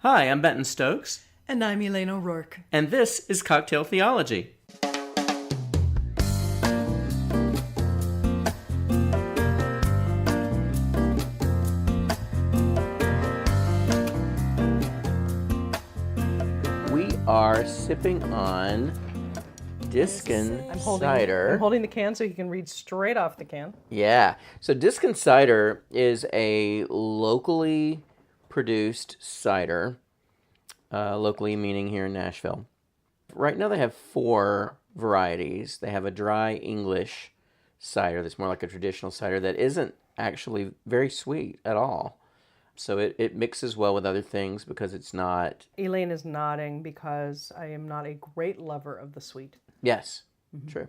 Hi, I'm Benton Stokes. And I'm Elaine O'Rourke. And this is Cocktail Theology. We are sipping on Diskin Cider. I'm holding the can so you can read straight off the can. Yeah. So Diskin Cider is a locally produced cider. Locally meaning here in Nashville. Right now they have 4 varieties. They have a dry English cider that's more like a traditional cider that isn't actually very sweet at all. So it mixes well with other things because it's not... Elaine is nodding because I am not a great lover of the sweet. Yes, true.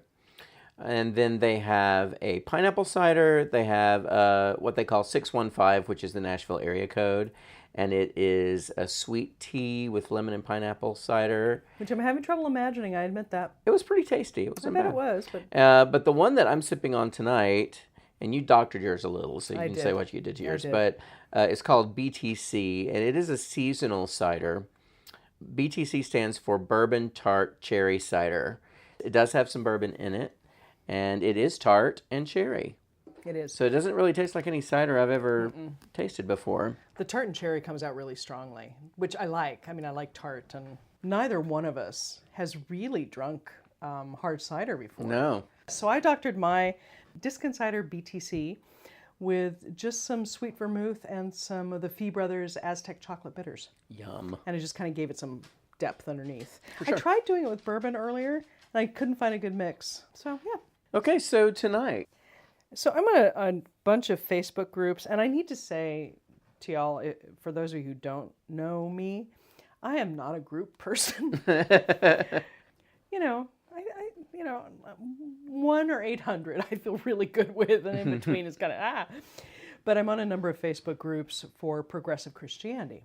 And then they have a pineapple cider. They have what they call 615, which is the Nashville area code. And it is a sweet tea with lemon and pineapple cider. Which I'm having trouble imagining, I admit that. It was pretty tasty. It wasn't I bet bad. it was. But the one that I'm sipping on tonight, and you doctored yours a little, so you can say what you did to yours. But it's called BTC, and it is a seasonal cider. BTC stands for Bourbon Tart Cherry Cider. It does have some bourbon in it, and it is tart and cherry. It is. So it doesn't really taste like any cider I've ever tasted before. The tart and cherry comes out really strongly, which I like. I mean, I like tart, and neither one of us has really drunk hard cider before. No. So I doctored my Diskin Cider BTC with just some sweet vermouth and some of the Fee Brothers Aztec chocolate bitters. Yum. And I just kind of gave it some depth underneath. Sure. I tried doing it with bourbon earlier, and I couldn't find a good mix. So, yeah. Okay, so tonight. So I'm on a bunch of Facebook groups, and I need to say to y'all, for those of you who don't know me, I am not a group person. You know, I 1 or 800 I feel really good with, and in between is kind of But I'm on a number of Facebook groups for progressive Christianity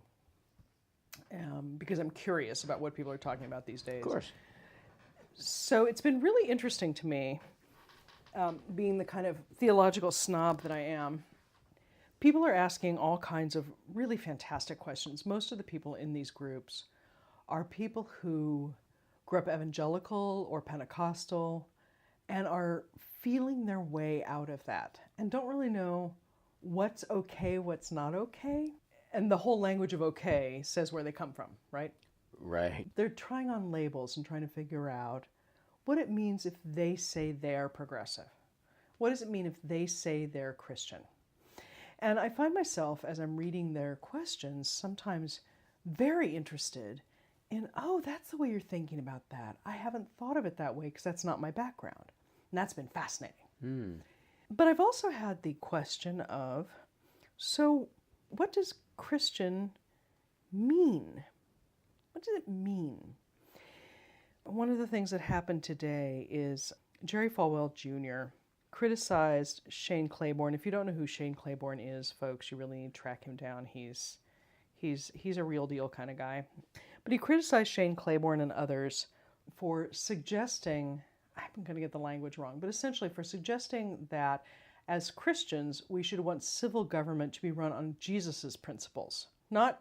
because I'm curious about what people are talking about these days. Of course. So it's been really interesting to me, being the kind of theological snob that I am. People are asking all kinds of really fantastic questions. Most of the people in these groups are people who grew up evangelical or Pentecostal and are feeling their way out of that and don't really know what's okay, what's not okay. And the whole language of okay says where they come from, right? Right. They're trying on labels and trying to figure out what it means if they say they're progressive. What does it mean if they say they're Christian? And I find myself, as I'm reading their questions, sometimes very interested in, oh, that's the way you're thinking about that. I haven't thought of it that way because that's not my background. And that's been fascinating. But I've also had the question of, so what does Christian mean? What does it mean? One of the things that happened today is Jerry Falwell Jr. criticized Shane Claiborne. If you don't know who Shane Claiborne is, folks, you really need to track him down. He's a real deal kind of guy. But he criticized Shane Claiborne and others for suggesting, I'm going to get the language wrong, but essentially for suggesting that as Christians, we should want civil government to be run on Jesus's principles, not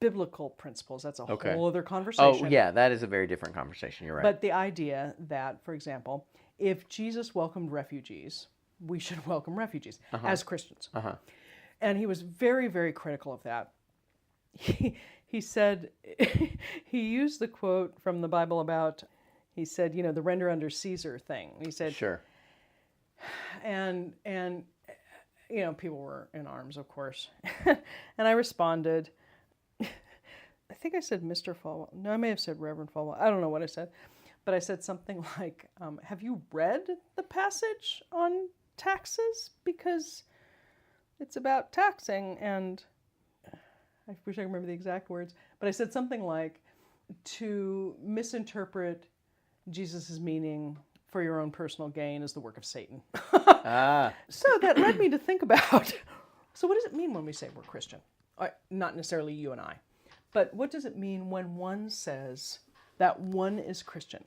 biblical principles. That's a whole other conversation. Oh, yeah, that is a very different conversation. You're right. But the idea that, for example, if Jesus welcomed refugees, we should welcome refugees as Christians. And he was very, very critical of that. He said, he used the quote from the Bible about, he said, the render under Caesar thing. He said, sure. And people were in arms, of course. And I responded, I think I said Mr. Falwell. No, I may have said Reverend Falwell. I don't know what I said. But I said something like, have you read the passage on taxes? Because it's about taxing. And I wish I could remember the exact words. But I said something like, to misinterpret Jesus' meaning for your own personal gain is the work of Satan. So that led me to think about, so what does it mean when we say we're Christian? Not necessarily you and I. But what does it mean when one says that one is Christian?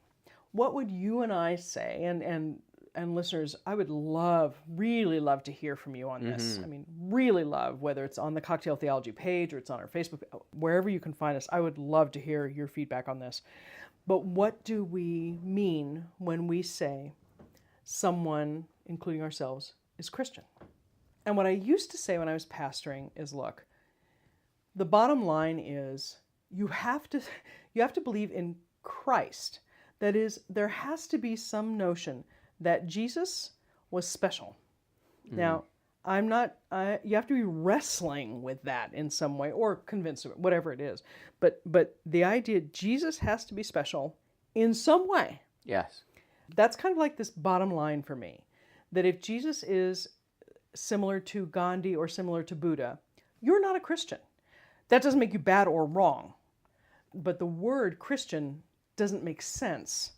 What would you and I say? And and listeners, I would really love to hear from you on this. I mean, really love, whether it's on the Cocktail Theology page or it's on our Facebook, wherever you can find us. I would love to hear your feedback on this. But what do we mean when we say someone, including ourselves, is Christian? And what I used to say when I was pastoring is, look, the bottom line is you have to believe in Christ. That is, there has to be some notion that Jesus was special. Now, you have to be wrestling with that in some way, or convinced of it, whatever it is. But the idea, Jesus has to be special in some way. Yes. That's kind of like this bottom line for me. That if Jesus is similar to Gandhi or similar to Buddha, you're not a Christian. That doesn't make you bad or wrong. But the word Christian doesn't make sense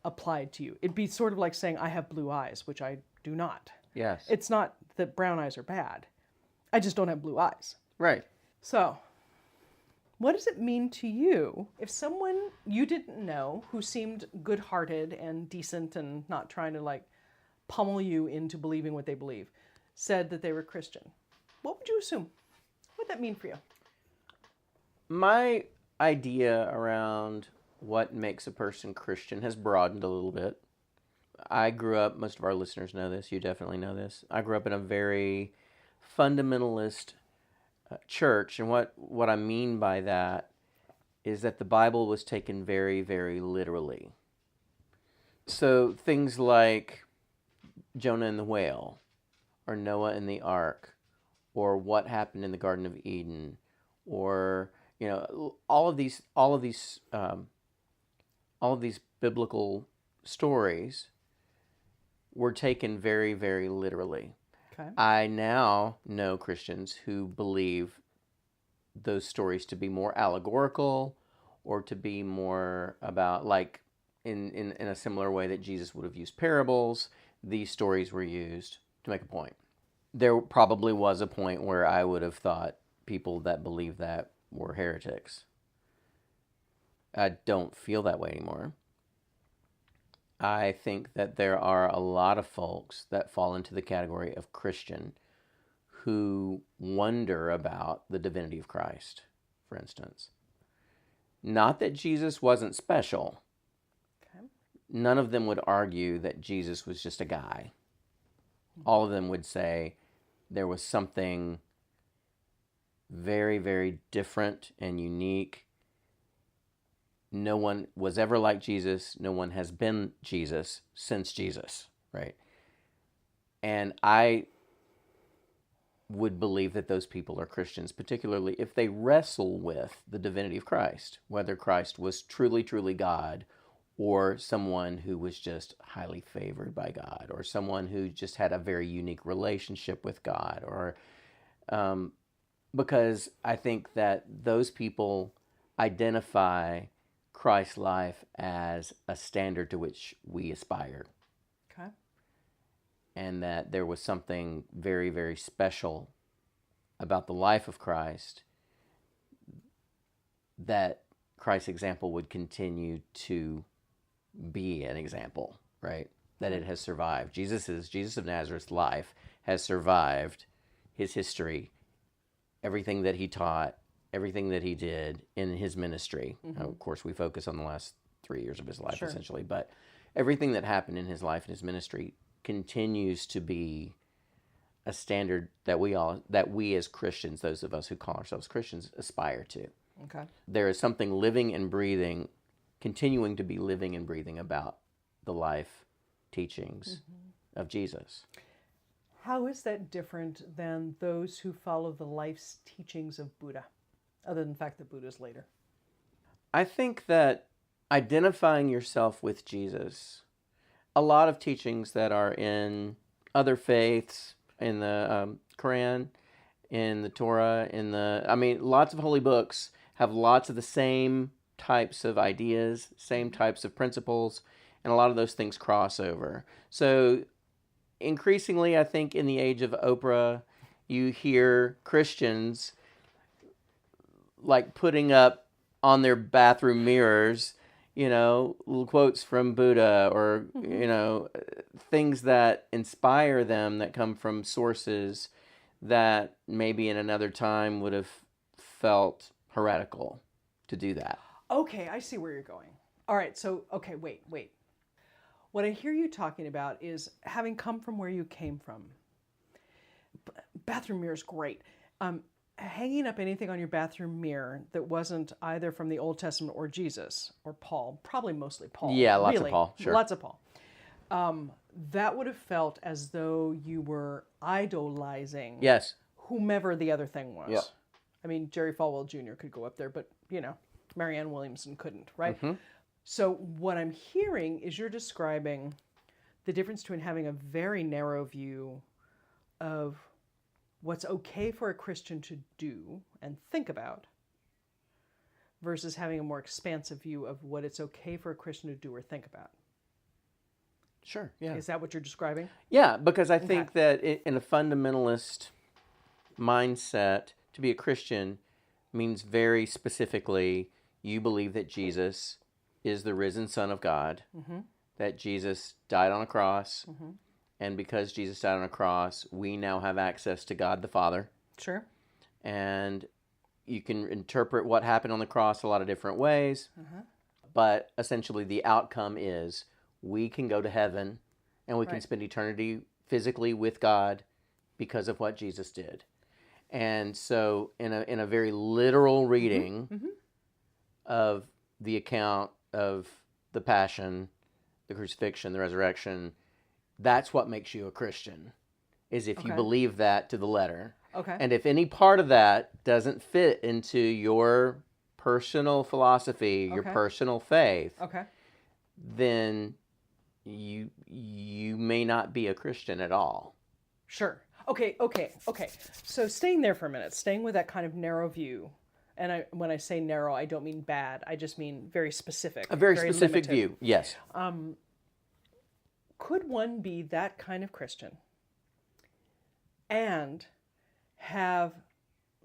applied to you. It'd be sort of like saying, I have blue eyes, which I do not. Yes. It's not that brown eyes are bad. I just don't have blue eyes. Right. So, what does it mean to you if someone you didn't know who seemed good-hearted and decent and not trying to like pummel you into believing what they believe said that they were Christian? What would you assume? What would that mean for you? My idea around what makes a person Christian has broadened a little bit. I grew up, most of our listeners know this, you definitely know this. I grew up in a very fundamentalist church, and what I mean by that is that the Bible was taken very, very literally. So things like Jonah and the whale, or Noah and the ark, or what happened in the Garden of Eden, or all of these biblical stories were taken very, very literally. Okay. I now know Christians who believe those stories to be more allegorical, or to be more about, like, in a similar way that Jesus would have used parables. These stories were used to make a point. There probably was a point where I would have thought people that believe that were heretics. I don't feel that way anymore. I think that there are a lot of folks that fall into the category of Christian who wonder about the divinity of Christ, for instance. Not that Jesus wasn't special. Okay. None of them would argue that Jesus was just a guy. All of them would say there was something very, very different and unique. No one was ever like Jesus. No one has been Jesus since Jesus, right? And I would believe that those people are Christians, particularly if they wrestle with the divinity of Christ, whether Christ was truly, truly God, or someone who was just highly favored by God, or someone who just had a very unique relationship with God, or because I think that those people identify Christ's life as a standard to which we aspire. Okay. And that there was something very, very special about the life of Christ, that Christ's example would continue to be an example, right? That it has survived. Jesus of Nazareth's life has survived his history, everything that he taught, everything that he did in his ministry. Mm-hmm. Of course, we focus on the last 3 years of his life, Sure. essentially, but everything that happened in his life and his ministry continues to be a standard that we as Christians, those of us who call ourselves Christians, aspire to. Okay. There is something living and breathing, continuing to be living and breathing about the life teachings of Jesus. How is that different than those who follow the life's teachings of Buddha, other than the fact that Buddha's later? I think that identifying yourself with Jesus, a lot of teachings that are in other faiths, in the Quran, in the Torah, lots of holy books have lots of the same types of ideas, same types of principles, and a lot of those things cross over. So increasingly, I think in the age of Oprah, you hear Christians like putting up on their bathroom mirrors, little quotes from Buddha or, things that inspire them that come from sources that maybe in another time would have felt heretical to do that. Okay, I see where you're going. All right, so, okay, wait. What I hear you talking about is having come from where you came from. Bathroom mirror is great. Hanging up anything on your bathroom mirror that wasn't either from the Old Testament or Jesus or Paul, probably mostly Paul. Yeah, lots of Paul, sure. Lots of Paul. That would have felt as though you were idolizing Yes. whomever the other thing was. Yeah. I mean, Jerry Falwell Jr. could go up there, but, Marianne Williamson couldn't, right? Mm-hmm. So what I'm hearing is you're describing the difference between having a very narrow view of what's okay for a Christian to do and think about versus having a more expansive view of what it's okay for a Christian to do or think about. Sure, yeah. Is that what you're describing? Yeah, because I think that in a fundamentalist mindset, to be a Christian means very specifically you believe that Jesus is the risen Son of God, that Jesus died on a cross, and because Jesus died on a cross, we now have access to God the Father. Sure. And you can interpret what happened on the cross a lot of different ways, but essentially the outcome is we can go to heaven and we can spend eternity physically with God because of what Jesus did. And so in a very literal reading of the account of the Passion, the crucifixion, the resurrection, that's what makes you a Christian, is if you believe that to the letter. Okay. And if any part of that doesn't fit into your personal philosophy, your personal faith, then you may not be a Christian at all. Sure. Okay. So staying there for a minute, staying with that kind of narrow view, and when I say narrow, I don't mean bad. I just mean very specific. A very specific limited view, yes. Could one be that kind of Christian and have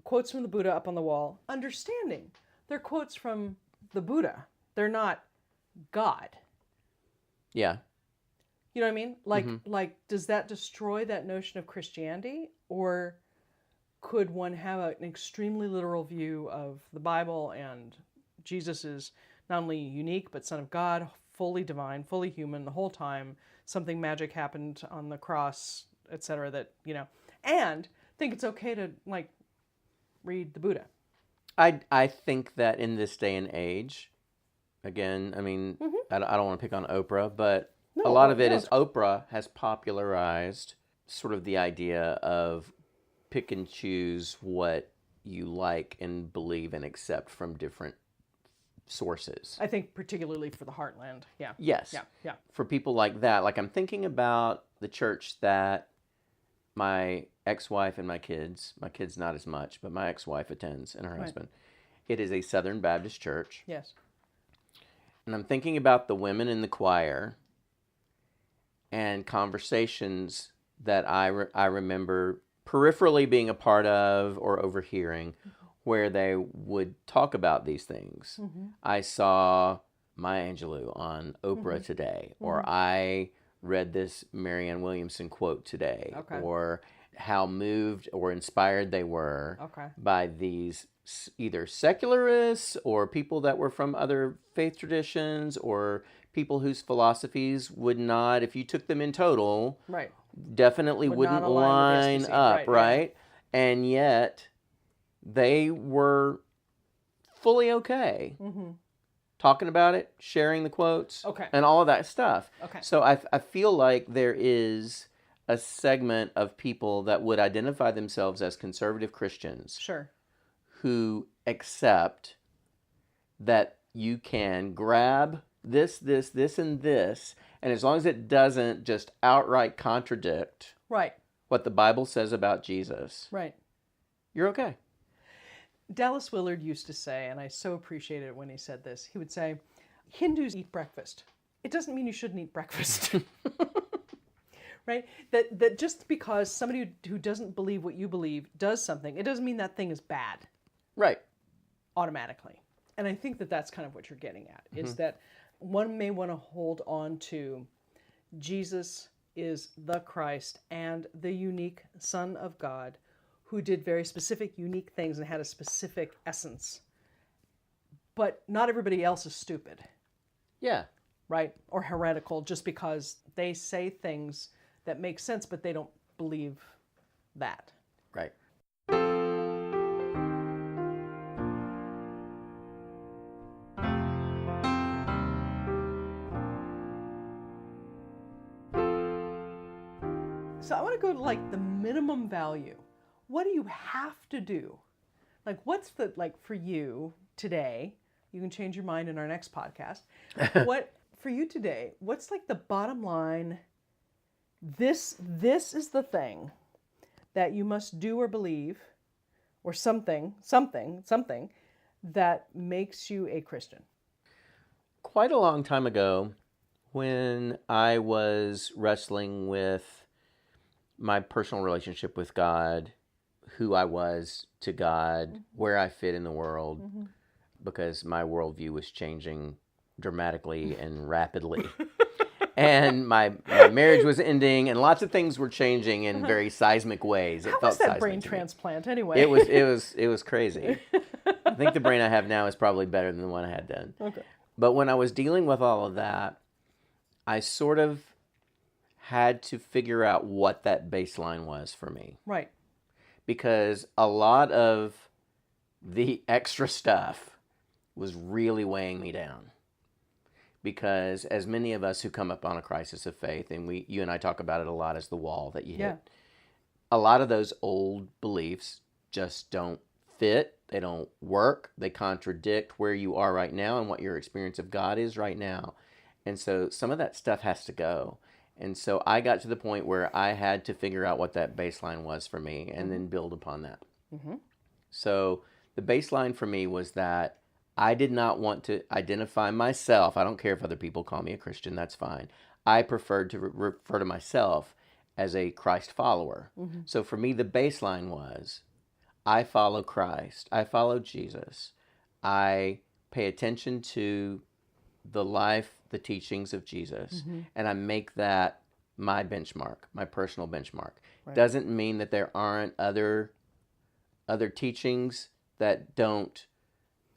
quotes from the Buddha up on the wall, understanding they're quotes from the Buddha. They're not God. Yeah. You know what I mean? Like, does that destroy that notion of Christianity? Or could one have an extremely literal view of the Bible and Jesus is not only unique, but Son of God, fully divine, fully human the whole time, something magic happened on the cross, etc. that, and think it's okay to, read the Buddha? I think that in this day and age, again, I mean, I don't want to pick on Oprah, but a lot of it is Oprah has popularized sort of the idea of pick and choose what you like and believe and accept from different sources. I think particularly for the heartland, yeah. Yes. Yeah. For people like that, like I'm thinking about the church that my ex-wife and my kids not as much, but my ex-wife attends and her husband. It is a Southern Baptist church. Yes. And I'm thinking about the women in the choir and conversations that I remember peripherally being a part of or overhearing where they would talk about these things. I saw Maya Angelou on Oprah today, or I read this Marianne Williamson quote today, or how moved or inspired they were by these either secularists or people that were from other faith traditions or people whose philosophies would not, if you took them in total, definitely wouldn't line up, right? And yet they were fully okay talking about it, sharing the quotes, and all of that stuff. So I feel like there is a segment of people that would identify themselves as conservative Christians who accept that you can grab this, and this, and as long as it doesn't just outright contradict what the Bible says about Jesus, you're okay. Dallas Willard used to say, and I so appreciated it when he said this, he would say, Hindus eat breakfast. It doesn't mean you shouldn't eat breakfast. Right? That just because somebody who doesn't believe what you believe does something, it doesn't mean that thing is bad. Right. Automatically. And I think that that's kind of what you're getting at, is that one may want to hold on to Jesus is the Christ and the unique Son of God who did very specific, unique things and had a specific essence. But not everybody else is stupid. Yeah. Right? Or heretical just because they say things that make sense, but they don't believe that. Right. So I want to go to like the minimum value. What do you have to do? Like what's the, like for you today, you can change your mind in our next podcast. What for you today, what's like the bottom line? This is the thing that you must do or believe, or something that makes you a Christian. Quite a long time ago, when I was wrestling with my personal relationship with God, who I was to God, where I fit in the world, because my worldview was changing dramatically and rapidly. And my marriage was ending, and lots of things were changing in very seismic ways. How was that brain transplant anyway? It was crazy. I think the brain I have now is probably better than the one I had then. Okay. But when I was dealing with all of that, I sort of had to figure out what that baseline was for me. Right. Because a lot of the extra stuff was really weighing me down. Because as many of us who come up on a crisis of faith, and you and I talk about it a lot as the wall that you hit, a lot of those old beliefs just don't fit. They don't work. They contradict where you are right now and what your experience of God is right now. And so some of that stuff has to go. And so I got to the point where I had to figure out what that baseline was for me and then build upon that. So the baseline for me was that I did not want to identify myself. I don't care if other people call me a Christian, that's fine. I preferred to refer to myself as a Christ follower. So for me, the baseline was, I follow Christ. I follow Jesus. I pay attention to the life, the teachings of Jesus, and I make that my benchmark, my personal benchmark. Right. Doesn't mean that there aren't other teachings that don't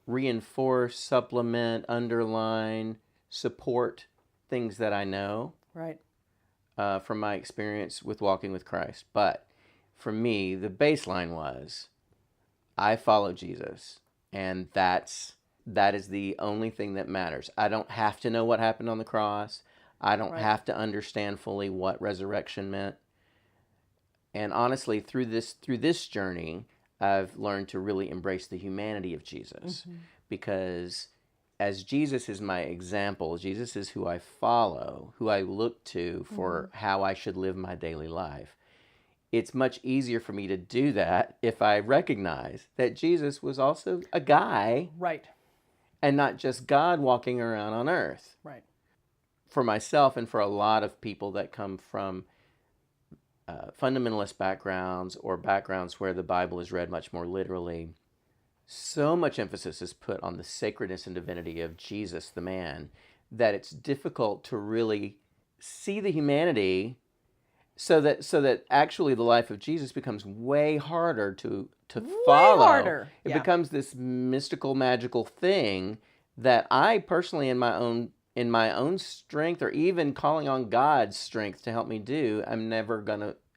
reinforce, supplement, underline, support things that I know. Right. From my experience with walking with Christ. But for me, the baseline was, I follow Jesus, and that is the only thing that matters. I don't have to know what happened on the cross. I don't have to understand fully what resurrection meant. And honestly, through this journey, I've learned to really embrace the humanity of Jesus. Because as Jesus is my example, Jesus is who I follow, who I look to for how I should live my daily life. It's much easier for me to do that if I recognize that Jesus was also a guy. Right. And not just God walking around on earth. Right. For myself and for a lot of people that come from fundamentalist backgrounds or backgrounds where the Bible is read much more literally, so much emphasis is put on the sacredness and divinity of Jesus, the man, that it's difficult to really see the humanity so that actually the life of Jesus becomes way harder to follow. Way harder. It becomes this mystical, magical thing that I personally, in my own strength, or even calling on God's strength to help me do,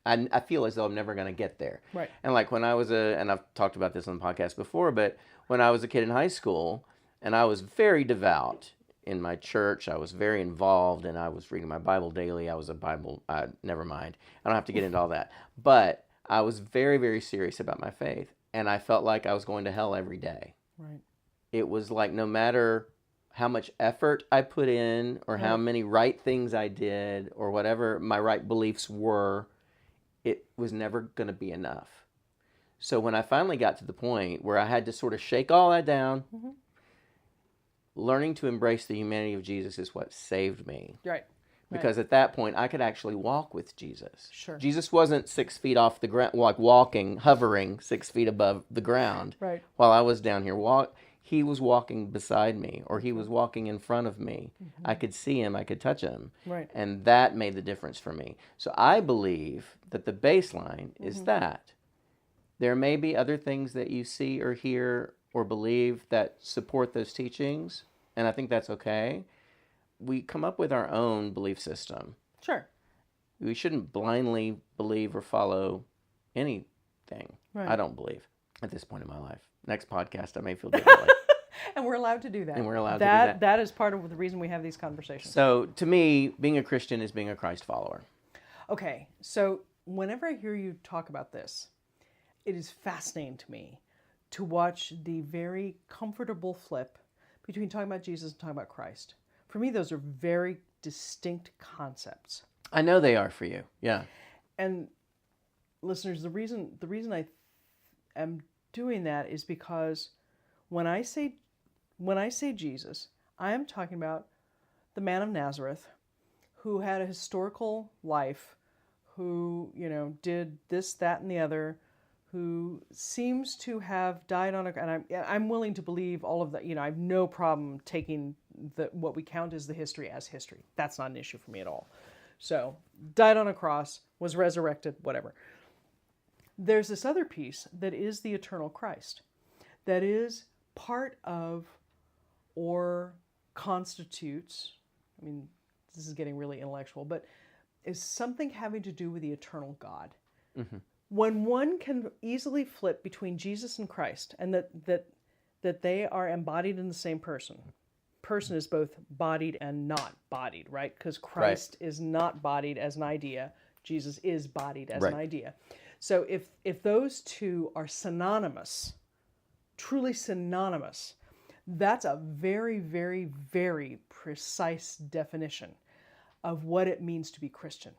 I feel as though I'm never gonna get there. Right. And like when I was and I've talked about this on the podcast before, but when I was a kid in high school, and I was very devout in my church, I was very involved, and I was reading my Bible daily. I was a Bible, never mind. I don't have to get into all that. But I was very, very serious about my faith, and I felt like I was going to hell every day. Right. It was like no matter how much effort I put in or how many right things I did or whatever my right beliefs were, it was never going to be enough. So when I finally got to the point where I had to sort of shake all that down, learning to embrace the humanity of Jesus is what saved me. Right. Because at that point, I could actually walk with Jesus. Sure. Jesus wasn't 6 feet off the ground, like hovering 6 feet above the ground. Right. While I was down here he was walking beside me or he was walking in front of me. I could see him, I could touch him. Right. And that made the difference for me. So I believe that the baseline is that. There may be other things that you see or hear or believe that support those teachings, and I think that's okay. We come up with our own belief system. Sure. We shouldn't blindly believe or follow anything. Right. I don't believe at this point in my life. Next podcast, I may feel differently. And we're allowed to do that. And we're allowed to do that. That is part of the reason we have these conversations. So, to me, being a Christian is being a Christ follower. Okay, so whenever I hear you talk about this, it is fascinating to me to watch the very comfortable flip between talking about Jesus and talking about Christ. For me, those are very distinct concepts. I know they are for you. Yeah. And listeners, the reason I am doing that is because when I say Jesus, I am talking about the man of Nazareth who had a historical life, who, did this, that, and the other, who seems to have died on and I'm willing to believe all of that. I have no problem taking what we count as the history as history. That's not an issue for me at all. So, died on a cross, was resurrected, whatever. There's this other piece that is the eternal Christ, that is part of or constitutes, this is getting really intellectual, but is something having to do with the eternal God. Mm-hmm. When one can easily flip between Jesus and Christ, and that they are embodied in the same person. Person is both bodied and not bodied, right? Because Christ is not bodied as an idea. Jesus is bodied as an idea. So if those two are synonymous, truly synonymous, that's a very, very, very precise definition of what it means to be Christian.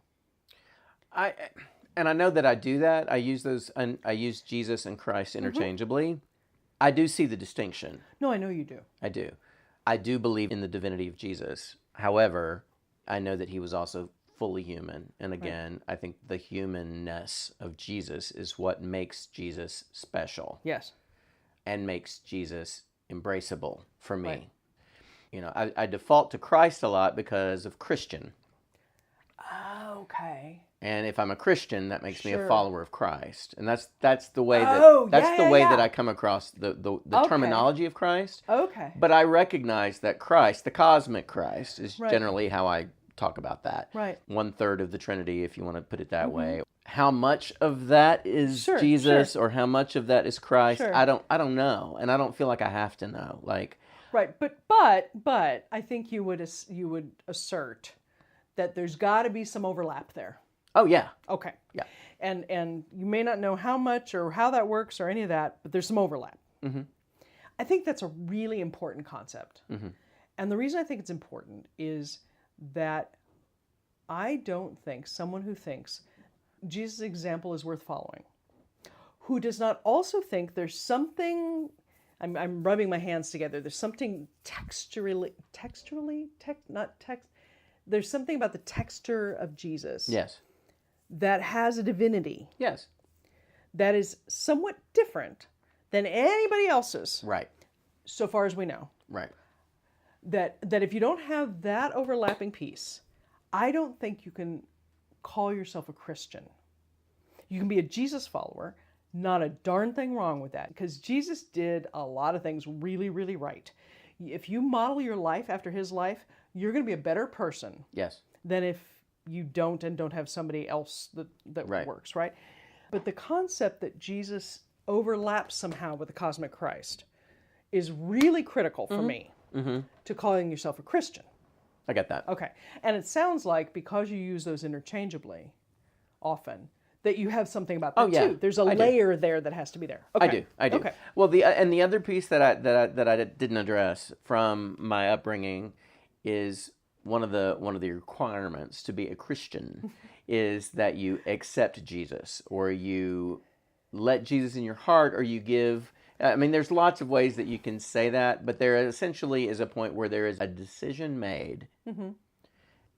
And I know that I do that. I use I use Jesus and Christ interchangeably. Mm-hmm. I do see the distinction. No, I know you do. I do. I do believe in the divinity of Jesus. However, I know that he was also fully human. And again, I think the humanness of Jesus is what makes Jesus special. Yes. And makes Jesus embraceable for me. Right. I default to Christ a lot because of Christian. Okay. And if I'm a Christian, that makes me a follower of Christ, and that's the way that I come across the terminology of Christ. Okay. But I recognize that Christ, the cosmic Christ, is generally how I talk about that. Right. 1/3 of the Trinity, if you want to put it that way. How much of that is Jesus, or how much of that is Christ? I don't know, and I don't feel like I have to know. Right, but I think you would assert that there's got to be some overlap there. Oh, yeah. Okay. Yeah. And you may not know how much or how that works or any of that, but there's some overlap. Mm-hmm. I think that's a really important concept. Mm-hmm. And the reason I think it's important is that I don't think someone who thinks Jesus' example is worth following, who does not also think there's something, I'm rubbing my hands together, there's something there's something about the texture of Jesus. Yes. That has a divinity. Yes. That is somewhat different than anybody else's. Right. So far as we know. Right. That if you don't have that overlapping piece, I don't think you can call yourself a Christian. You can be a Jesus follower, not a darn thing wrong with that, because Jesus did a lot of things really, really right. If you model your life after his life, you're going to be a better person. Yes. Than if you don't have somebody else that works, right? But the concept that Jesus overlaps somehow with the cosmic Christ is really critical for me to calling yourself a Christian. I get that. Okay. And it sounds like because you use those interchangeably often, that you have something about that too. There's a layer there that has to be there. Okay. I do. Okay. Well, the other piece that I didn't address from my upbringing is one of the requirements to be a Christian is that you accept Jesus, or you let Jesus in your heart, or you give. There's lots of ways that you can say that, but there essentially is a point where there is a decision made,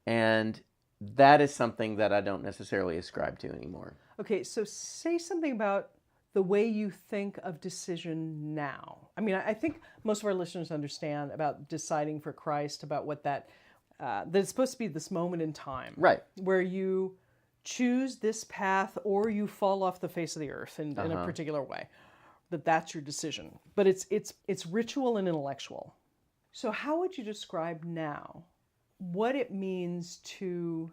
and that is something that I don't necessarily ascribe to anymore. Okay, so say something about the way you think of decision now. I mean, I think most of our listeners understand about deciding for Christ, about what that it's supposed to be this moment in time. Right. Where you choose this path or you fall off the face of the earth in a particular way. That's your decision. But it's ritual and intellectual. So how would you describe now what it means to,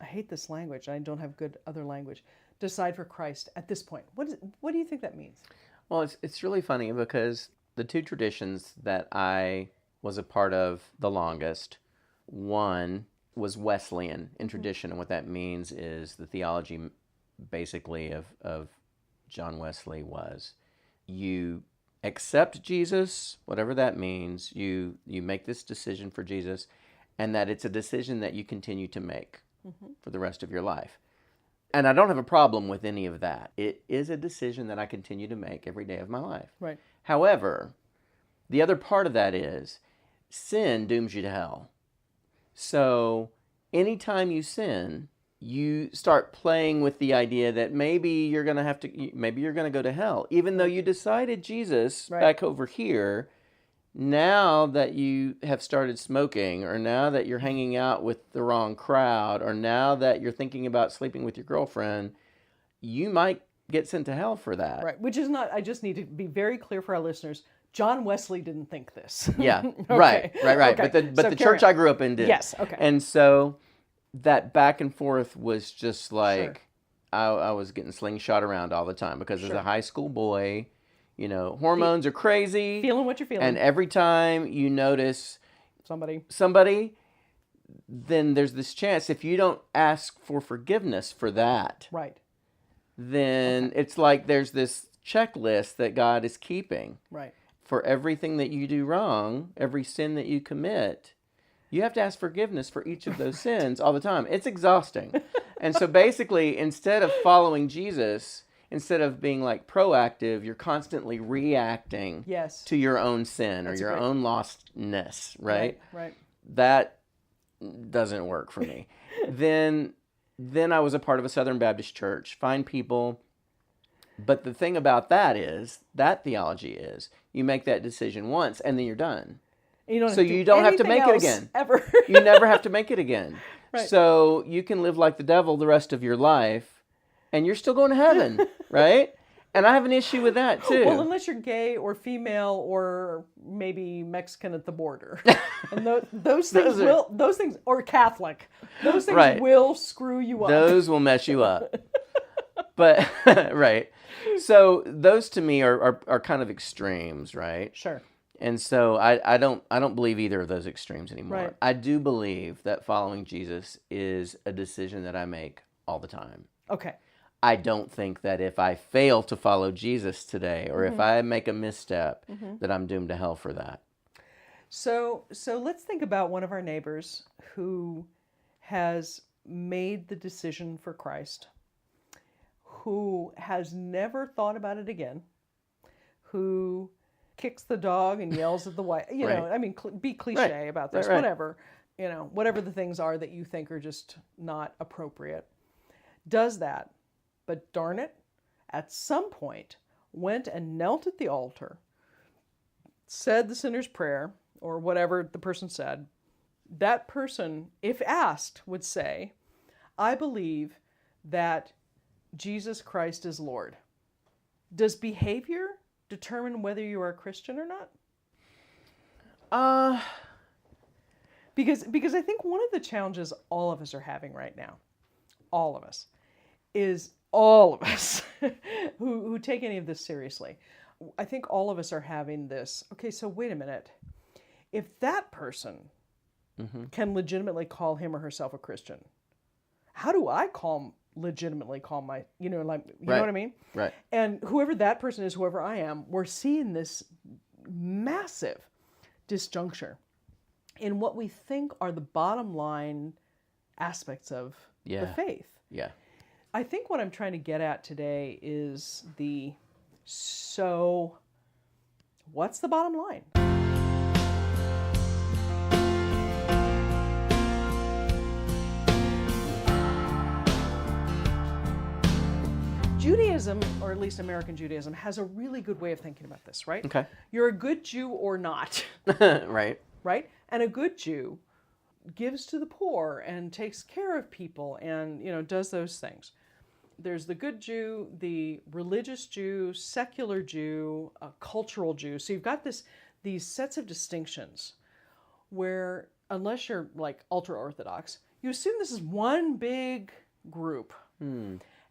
I hate this language, I don't have good other language, decide for Christ at this point? What do you think that means? Well, it's really funny because the two traditions that I was a part of the longest, one was Wesleyan in tradition, and what that means is the theology basically of John Wesley was you accept Jesus, whatever that means, you make this decision for Jesus, and that it's a decision that you continue to make for the rest of your life. And I don't have a problem with any of that. It is a decision that I continue to make every day of my life. Right. However, the other part of that is sin dooms you to hell. So anytime you sin, you start playing with the idea that maybe you're going to go to hell, even though you decided Jesus back over here. Now that you have started smoking, or now that you're hanging out with the wrong crowd, or now that you're thinking about sleeping with your girlfriend, you might get sent to hell for that. Right. Which is not, I just need to be very clear for our listeners. John Wesley didn't think this. Yeah. Okay. Right. Okay. But the church I grew up in did. Yes. Okay. And so that back and forth was just like, Sure. I was getting slingshot around all the time because as a high school boy, hormones are crazy. Feeling what you're feeling. And every time you notice somebody, then there's this chance if you don't ask for forgiveness for that. Right. Then it's like there's this checklist that God is keeping. Right. For everything that you do wrong, every sin that you commit, you have to ask forgiveness for each of those sins all the time. It's exhausting. And so basically, instead of following Jesus, instead of being like proactive, you're constantly reacting to your own sin or your own lostness, right? Right. That doesn't work for me. Then I was a part of a Southern Baptist church, fine people. But the thing about that is, that theology is, you make that decision once and then you're done. You don't have to make it again. Ever. You never have to make it again. Right. So you can live like the devil the rest of your life and you're still going to heaven, right? And I have an issue with that too. Well, unless you're gay or female or maybe Mexican at the border. And those things, or Catholic, those things will screw you up. Those will mess you up. But, right. So those to me are kind of extremes, right? Sure. And so I don't believe either of those extremes anymore. Right. I do believe that following Jesus is a decision that I make all the time. Okay. I don't think that if I fail to follow Jesus today, or if I make a misstep, that I'm doomed to hell for that. So let's think about one of our neighbors who has made the decision for Christ, who has never thought about it again, who kicks the dog and yells at the wife. Be cliche about this, whatever. Whatever the things are that you think are just not appropriate. Does that, but darn it, at some point went and knelt at the altar, said the sinner's prayer, or whatever the person said. That person, if asked, would say, I believe that Jesus Christ is Lord. Does behavior determine whether you are a Christian or not? Because I think one of the challenges all of us are having right now, all of us who take any of this seriously, I think all of us are having this, okay, so wait a minute. If that person can legitimately call him or herself a Christian, how do I legitimately call my, you know what I mean? Right. And whoever that person is, whoever I am, we're seeing this massive disjuncture in what we think are the bottom line aspects of the faith. Yeah. I think what I'm trying to get at today is so what's the bottom line? Judaism, or at least American Judaism, has a really good way of thinking about this, right? Okay. You're a good Jew or not, Right. right? And a good Jew gives to the poor and takes care of people and, does those things. There's the good Jew, the religious Jew, secular Jew, a cultural Jew. So you've got these sets of distinctions where, unless you're like ultra-Orthodox, you assume this is one big group.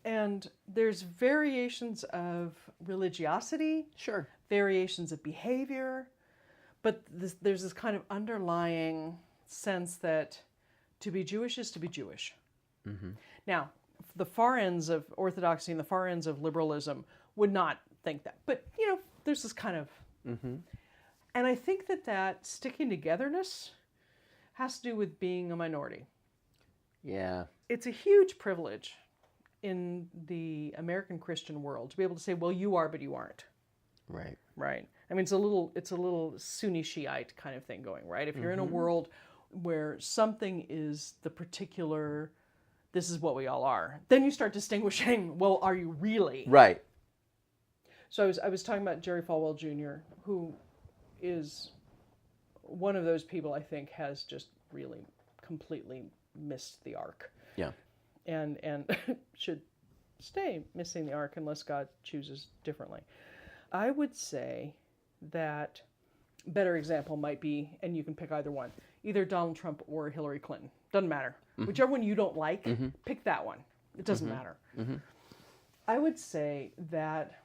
And there's variations of religiosity, Sure. variations of behavior, but there's this kind of underlying sense that to be Jewish is to be Jewish. Now, the far ends of Orthodoxy and the far ends of liberalism would not think that. But, there's this kind of... And I think that sticking togetherness has to do with being a minority. Yeah. It's a huge privilege in the American Christian world to be able to say, well, you are, but you aren't. Right. Right. I mean, it's a little Sunni Shiite kind of thing going, right? If you're in a world where something is the particular, this is what we all are, then you start distinguishing, well, are you really? Right. So I was talking about Jerry Falwell Jr., who is one of those people I think has just really completely missed the arc. Yeah. And should stay missing the arc unless God chooses differently. I would say that a better example might be, and you can pick either one, either Donald Trump or Hillary Clinton. Doesn't matter. Whichever one you don't like, pick that one. It doesn't matter. I would say that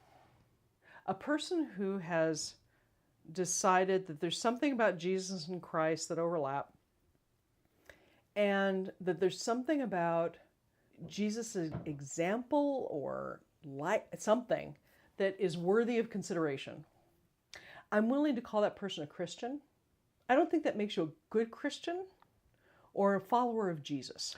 a person who has decided that there's something about Jesus and Christ that overlap, and that there's something about Jesus' example or something that is worthy of consideration, I'm willing to call that person a Christian. I don't think that makes you a good Christian or a follower of Jesus.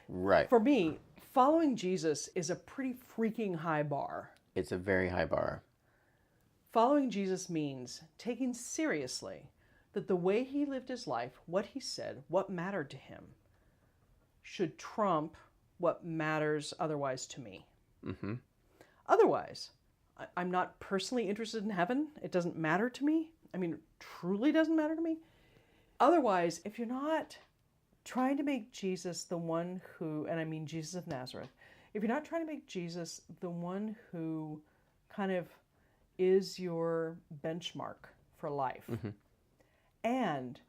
Right. For me, following Jesus is a pretty freaking high bar. It's a very high bar. Following Jesus means taking seriously that the way he lived his life, what he said, what mattered to him, should trump what matters otherwise to me. Otherwise, I'm not personally interested in heaven. It doesn't matter to me. I mean, it truly doesn't matter to me. Otherwise, if you're not trying to make Jesus the one who, and I mean Jesus of Nazareth, if you're not trying to make Jesus the one who kind of is your benchmark for life, and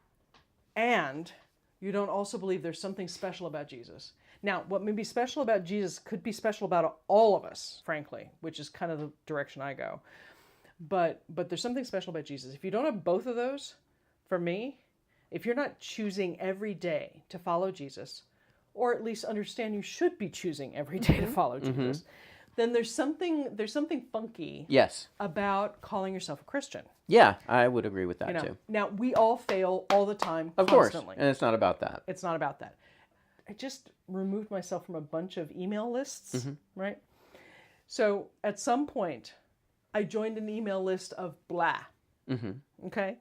you don't also believe there's something special about Jesus. Now, what may be special about Jesus could be special about all of us, frankly, which is kind of the direction I go. But there's something special about Jesus. If you don't have both of those, for me, if you're not choosing every day to follow Jesus, or at least understand you should be choosing every day to follow Jesus, then there's something funky Yes. about calling yourself a Christian. Yeah, I would agree with that too. Now, we all fail all the time, Of constantly. course. And it's not about that. It's not about that. I just removed myself from a bunch of email lists, right? So at some point, I joined an email list of blah. Okay?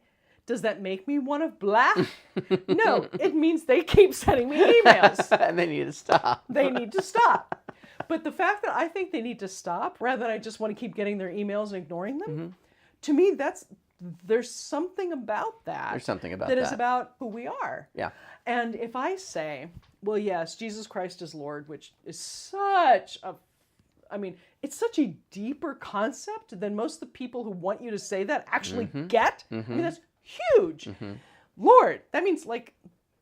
Does that make me one of blah? No, it means they keep sending me emails. And they need to stop. They need to stop. But the fact that I think they need to stop, rather than I just want to keep getting their emails and ignoring them, to me, there's something about that. There's something about that that. is about who we are. Yeah. And if I say, well, yes, Jesus Christ is Lord, which is such a deeper concept than most of the people who want you to say that actually get. I mean, that's huge. Lord, that means like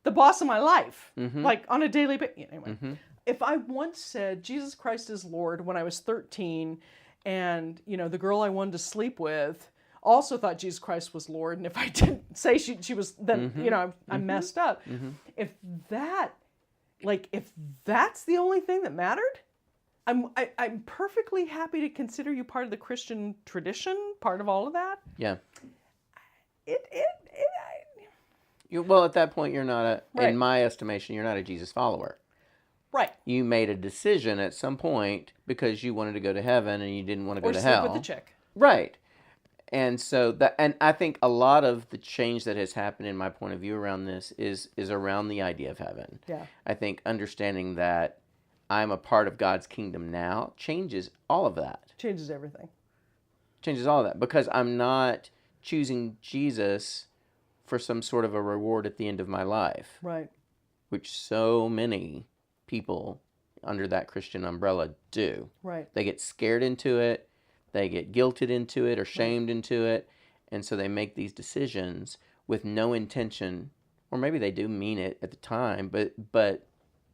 the boss of my life, like on a daily basis. Anyway, if I once said Jesus Christ is Lord when I was 13 and, the girl I wanted to sleep with also thought Jesus Christ was Lord, and if I didn't say she was, then, I messed up. If that's the only thing that mattered, I'm perfectly happy to consider you part of the Christian tradition, part of all of that. Yeah. Well, at that point, you're not right. In my estimation, you're not a Jesus follower. Right. You made a decision at some point because you wanted to go to heaven and you didn't want to go to hell. Or sleep with the chick. Right. And so and I think a lot of the change that has happened in my point of view around this is around the idea of heaven. Yeah. I think understanding that I'm a part of God's kingdom now changes all of that. Changes everything. Changes all of that because I'm not choosing Jesus for some sort of a reward at the end of my life. Right. Which so many people under that Christian umbrella do. Right. They get scared into it, they get guilted into it or shamed into it, and so they make these decisions with no intention, or maybe they do mean it at the time, but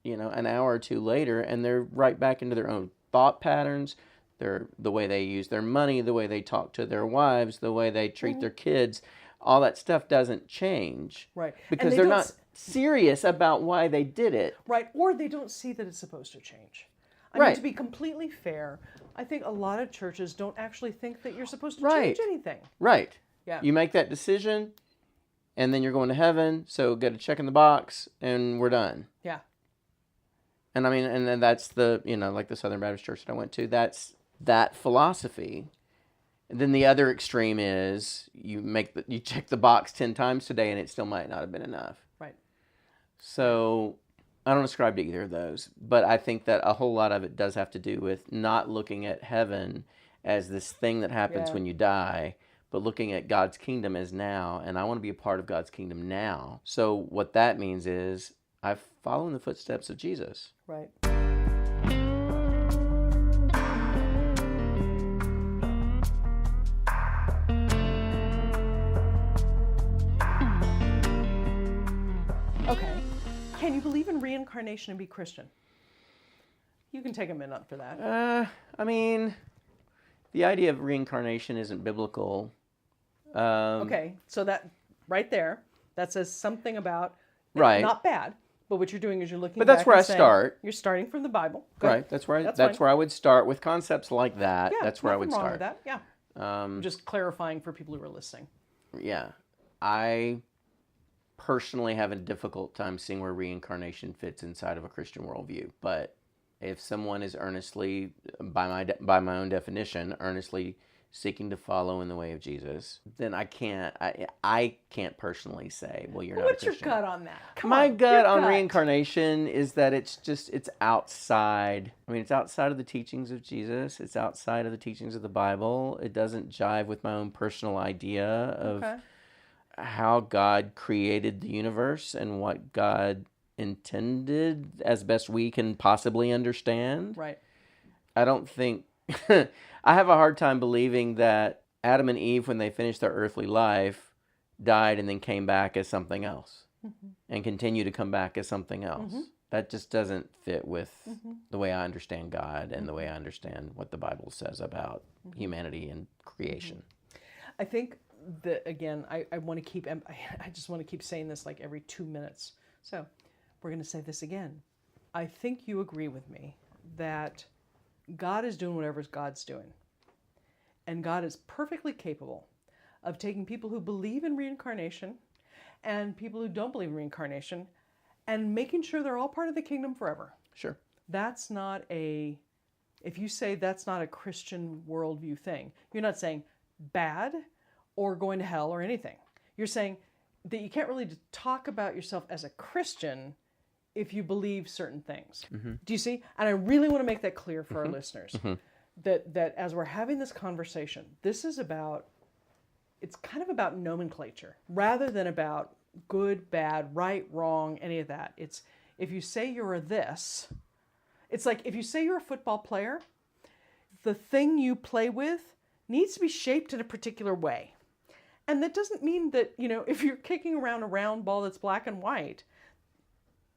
you know, an hour or two later, and they're right back into their own thought patterns, the way they use their money, the way they talk to their wives, the way they treat their kids. All that stuff doesn't change. Right. Because they're not serious about why they did it. Right. Or they don't see that it's supposed to change. I mean, to be completely fair, I think a lot of churches don't actually think that you're supposed to change anything. Right. Yeah. You make that decision, and then you're going to heaven, so get a check in the box, and we're done. Yeah. And I mean, and then that's the, you know, like the Southern Baptist Church that I went to, that's that philosophy. And then the other extreme is you check the box 10 times today and it still might not have been enough. Right. So I don't ascribe to either of those, but I think that a whole lot of it does have to do with not looking at heaven as this thing that happens when you die, but looking at God's kingdom as now, and I want to be a part of God's kingdom now. So what that means is I follow in the footsteps of Jesus. Right. Okay. Can you believe in reincarnation and be Christian? You can take a minute for that. I mean, the idea of reincarnation isn't biblical. Okay, so that right there, that says something about not bad, but what you're doing is you're looking. But that's back where and I start. You're starting from the Bible. Right. That's where I would start with concepts like that. Yeah, that's where I would wrong start. With that. Yeah. Just clarifying for people who are listening. Yeah, I personally have a difficult time seeing where reincarnation fits inside of a Christian worldview. But if someone is earnestly, by my own definition, earnestly seeking to follow in the way of Jesus, then I can't personally say, well, you're not a Christian. What's your gut on that? My gut on reincarnation is that it's outside. I mean, it's outside of the teachings of Jesus. It's outside of the teachings of the Bible. It doesn't jive with my own personal idea of how God created the universe and what God intended as best we can possibly understand. Right. I don't think... I have a hard time believing that Adam and Eve, when they finished their earthly life, died and then came back as something else and continue to come back as something else. That just doesn't fit with the way I understand God and the way I understand what the Bible says about humanity and creation. I think that, again, I just want to keep saying this like every 2 minutes. So we're going to say this again. I think you agree with me that God is doing whatever God's doing. And God is perfectly capable of taking people who believe in reincarnation and people who don't believe in reincarnation and making sure they're all part of the kingdom forever. Sure. That's not if you say that's not a Christian worldview thing, you're not saying bad or going to hell or anything. You're saying that you can't really talk about yourself as a Christian if you believe certain things. Do you see? And I really want to make that clear for our listeners, that as we're having this conversation, this is it's kind of about nomenclature rather than about good, bad, right, wrong, any of that. It's if you say you're a this, it's like if you say you're a football player, the thing you play with needs to be shaped in a particular way. And that doesn't mean that, if you're kicking around a round ball that's black and white,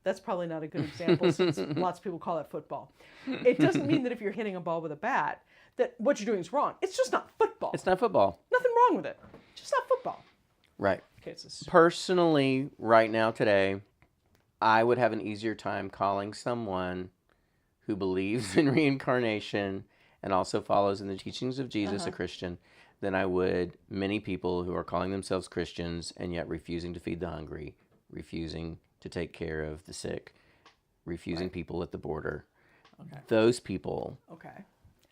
that's probably not a good example since lots of people call it football. It doesn't mean that if you're hitting a ball with a bat, that what you're doing is wrong. It's just not football. It's not football. Nothing wrong with it. It's just not football. Right. Okay, Personally, right now, today, I would have an easier time calling someone who believes in reincarnation and also follows in the teachings of Jesus a Christian than I would many people who are calling themselves Christians and yet refusing to feed the hungry, refusing to take care of the sick, refusing people at the border. Okay. Those people,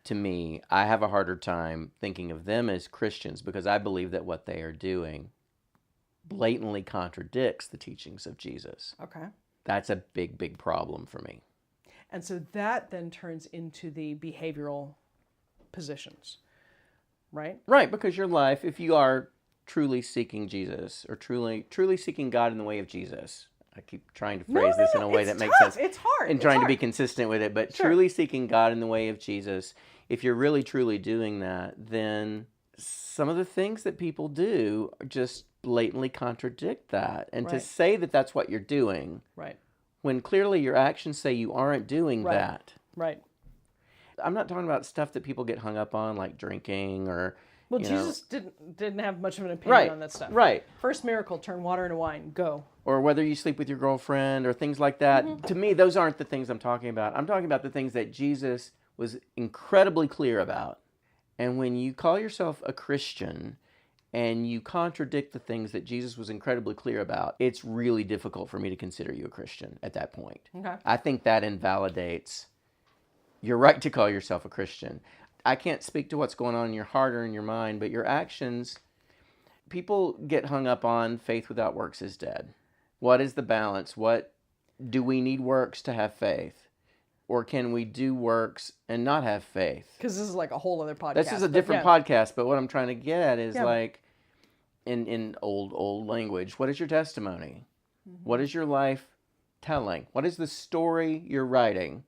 to me, I have a harder time thinking of them as Christians because I believe that what they are doing blatantly contradicts the teachings of Jesus. Okay. That's a big, big problem for me. And so that then turns into the behavioral positions, right? Right, because your life, if you are truly seeking Jesus or truly seeking God in the way of Jesus, I keep trying to phrase this in a way that makes sense. It's hard. And trying to be consistent with it, but Sure. truly seeking God in the way of Jesus, if you're really truly doing that, then some of the things that people do just blatantly contradict that. And to Right. say that that's what you're doing, Right. when clearly your actions say you aren't doing Right. that. Right. I'm not talking about stuff that people get hung up on, like drinking or. Well, you know, Jesus didn't have much of an opinion right, on that stuff. right. First miracle, turn water into wine. Go. Or whether you sleep with your girlfriend or things like that. To me, those aren't the things I'm talking about. I'm talking about the things that Jesus was incredibly clear about. And when you call yourself a Christian and you contradict the things that Jesus was incredibly clear about, it's really difficult for me to consider you a Christian at that point. Okay. I think that invalidates your right to call yourself a Christian. I can't speak to what's going on in your heart or in your mind, but your actions, people get hung up on faith without works is dead. What is the balance? What do we need works to have faith? Or can we do works and not have faith? Because this is like a whole other podcast. This is a but different yeah. podcast, but what I'm trying to get at is Yeah. like, in old language, what is your testimony? What is your life telling? What is the story you're writing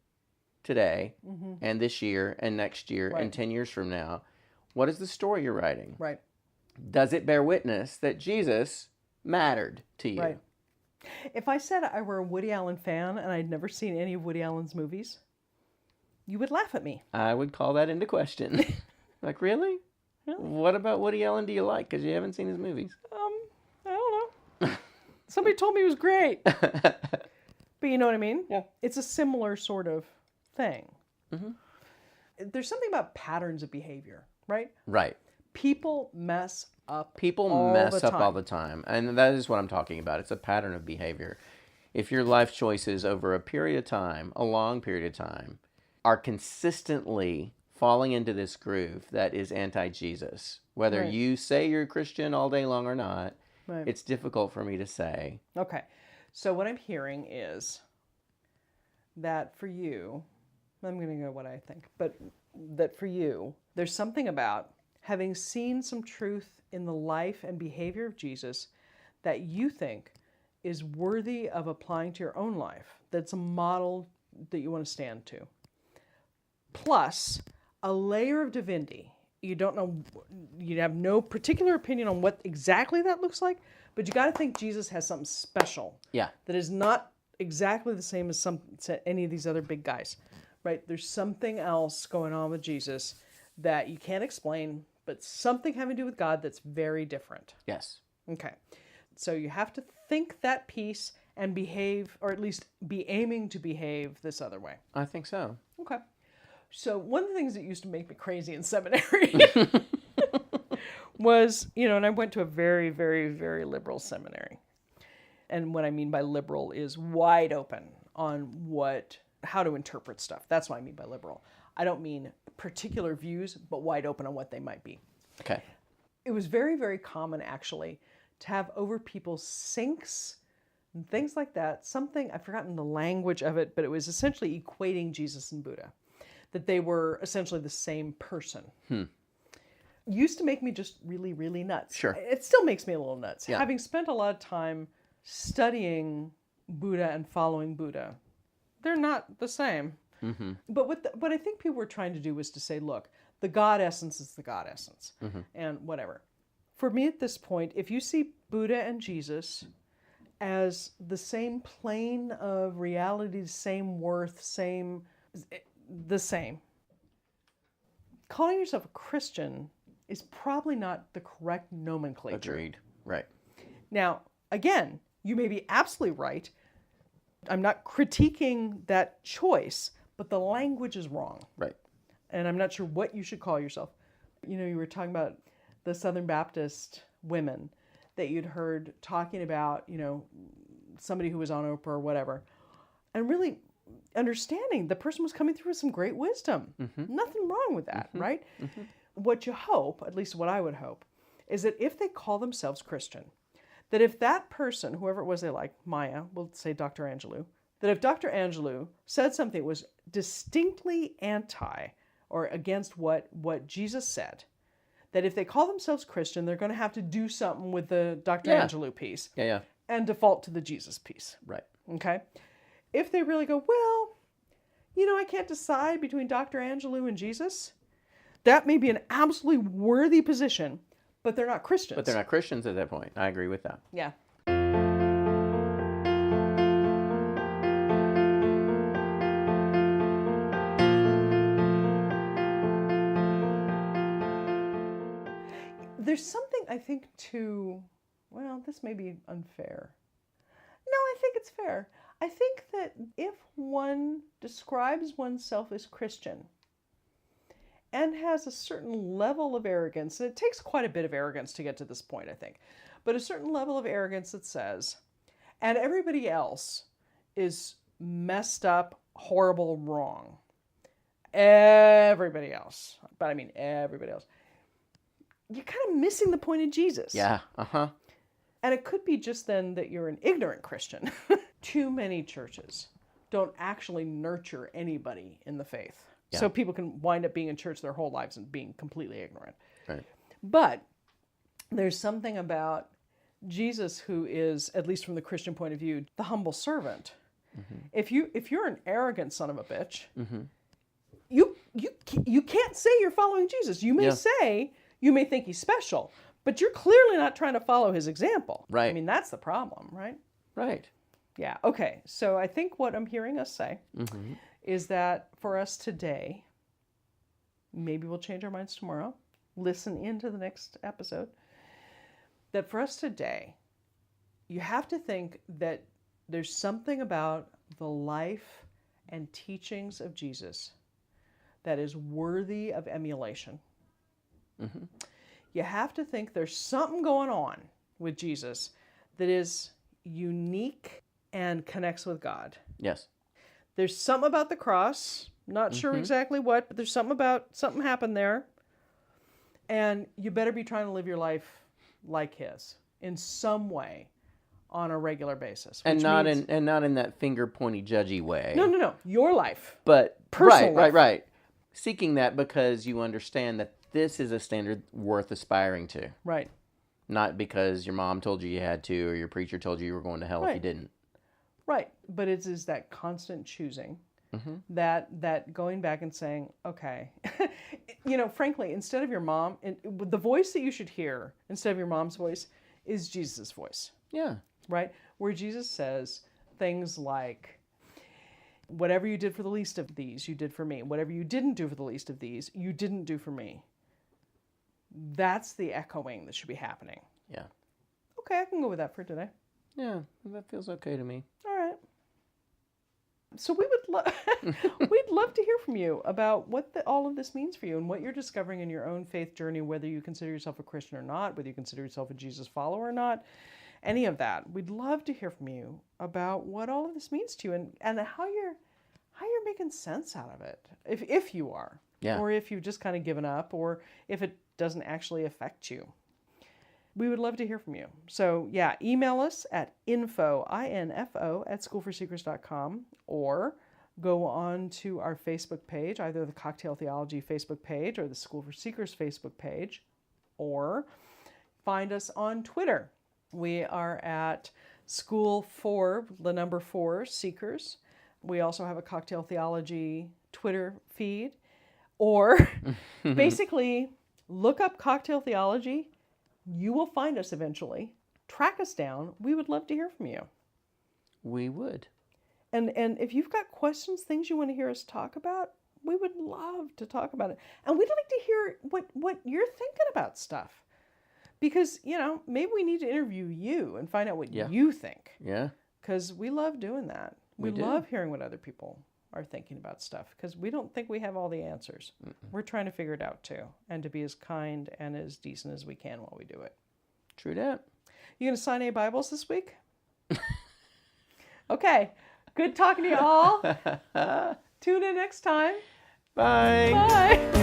today and this year and next year Right. and 10 years from now? What is the story you're writing? Right. Does it bear witness that Jesus mattered to you? Right. If I said I were a Woody Allen fan and I'd never seen any of Woody Allen's movies, you would laugh at me. I would call that into question. Like, really? Really? What about Woody Allen do you like? Because you haven't seen his movies. I don't know. Somebody told me he was great. But you know what I mean? Yeah. It's a similar sort of thing. There's something about patterns of behavior, right? Right. People mess up. People all mess the up time. all the time. And that is what I'm talking about. It's a pattern of behavior. If your life choices over a period of time, a long period of time, are consistently falling into this groove that is anti-Jesus, whether Right. you say you're a Christian all day long or not, Right. it's difficult for me to say. Okay. So what I'm hearing is that for you, I'm going to go what I think, but that for you, there's something about having seen some truth in the life and behavior of Jesus that you think is worthy of applying to your own life, that's a model that you want to stand to. Plus, a layer of divinity. You don't know, you have no particular opinion on what exactly that looks like, but you got to think Jesus has something special Yeah. that is not exactly the same as any of these other big guys, right? There's something else going on with Jesus that you can't explain, but something having to do with God that's very different. Yes. Okay. So you have to think that piece and behave, or at least be aiming to behave this other way. I think so. Okay. So one of the things that used to make me crazy in seminary was, and I went to a very, very, very liberal seminary. And what I mean by liberal is wide open on how to interpret stuff. That's what I mean by liberal. I don't mean particular views, but wide open on what they might be. Okay. It was very, very common, actually, to have over people's sinks and things like that. Something, I've forgotten the language of it, but it was essentially equating Jesus and Buddha, that they were essentially the same person. Used to make me just really, really nuts. Sure. It still makes me a little nuts. Yeah. Having spent a lot of time studying Buddha and following Buddha, they're not the same. But what I think people were trying to do was to say, look, the God essence is the God essence, and whatever. For me at this point, if you see Buddha and Jesus as the same plane of reality, same worth, the same, calling yourself a Christian is probably not the correct nomenclature. Agreed. Right. Now, again, you may be absolutely right. I'm not critiquing that choice, but the language is wrong. Right. And I'm not sure what you should call yourself. You were talking about the Southern Baptist women that you'd heard talking about, somebody who was on Oprah or whatever. And really understanding the person was coming through with some great wisdom. Nothing wrong with that, right? What you hope, at least what I would hope, is that if they call themselves Christian, that if that person, whoever it was they like, Maya, we'll say Dr. Angelou, that if Dr. Angelou said something that was distinctly anti or against what Jesus said, that if they call themselves Christian, they're going to have to do something with the Dr. Angelou piece and default to the Jesus piece. Right. Okay? If they really go, well, I can't decide between Dr. Angelou and Jesus, that may be an absolutely worthy position, but they're not Christians. But they're not Christians at that point. I agree with that. Yeah. There's something, I think, this may be unfair. No, I think it's fair. I think that if one describes oneself as Christian and has a certain level of arrogance, and it takes quite a bit of arrogance to get to this point, I think, but a certain level of arrogance that says, and everybody else is messed up, horrible, wrong. Everybody else. But I mean everybody else. You're kind of missing the point of Jesus. Yeah, uh-huh. And it could be just then that you're an ignorant Christian. Too many churches don't actually nurture anybody in the faith. Yeah. So people can wind up being in church their whole lives and being completely ignorant. Right. But there's something about Jesus who is, at least from the Christian point of view, the humble servant. Mm-hmm. If you're an arrogant son of a bitch, mm-hmm. you can't say you're following Jesus. You may say, you may think he's special, but you're clearly not trying to follow his example. Right. I mean, that's the problem, right? Right. Yeah. Okay. So I think what I'm hearing us say mm-hmm. is that for us today, maybe we'll change our minds tomorrow, listen into the next episode, that for us today, you have to think that there's something about the life and teachings of Jesus that is worthy of emulation. Mm-hmm. You have to think there's something going on with Jesus that is unique and connects with God. Yes. There's something about the cross, not sure exactly what, but there's something happened there. And you better be trying to live your life like his in some way on a regular basis. And not in that finger pointy judgy way. No. Your life. But personal life. Right. Seeking that because you understand that this is a standard worth aspiring to. Right. Not because your mom told you had to or your preacher told you were going to hell if you didn't. Right. But it is that constant choosing, mm-hmm. that going back and saying, okay, frankly, instead of your mom, the voice that you should hear instead of your mom's voice is Jesus' voice. Yeah. Right? Where Jesus says things like, whatever you did for the least of these, you did for me. Whatever you didn't do for the least of these, you didn't do for me. That's the echoing that should be happening. Yeah. Okay, I can go with that for today. Yeah, that feels okay to me. All right. So we'd love to hear from you about what all of this means for you and what you're discovering in your own faith journey, whether you consider yourself a Christian or not, whether you consider yourself a Jesus follower or not, any of that. We'd love to hear from you about what all of this means to you and how you're making sense out of it, if you are, or if you've just kind of given up, or if it doesn't actually affect you. We would love to hear from you. So email us at info@schoolforseekers.com, or go on to our Facebook page, either the Cocktail Theology Facebook page or the School for Seekers Facebook page, or find us on Twitter. We are at School for, the number 4, Seekers. We also have a Cocktail Theology Twitter feed, or basically look up Cocktail Theology. You will find us eventually. Track us down. We would love to hear from you. We would. And if you've got questions, things you want to hear us talk about, we would love to talk about it. And we'd like to hear what you're thinking about stuff. Because, maybe we need to interview you and find out what you think. Yeah. Because we love doing that. We love hearing what other people are thinking about stuff. Because we don't think we have all the answers. Mm-mm. We're trying to figure it out too. And to be as kind and as decent as we can while we do it. True that. You going to sign any Bibles this week? Okay. Good talking to you all. Tune in next time. Bye. Bye.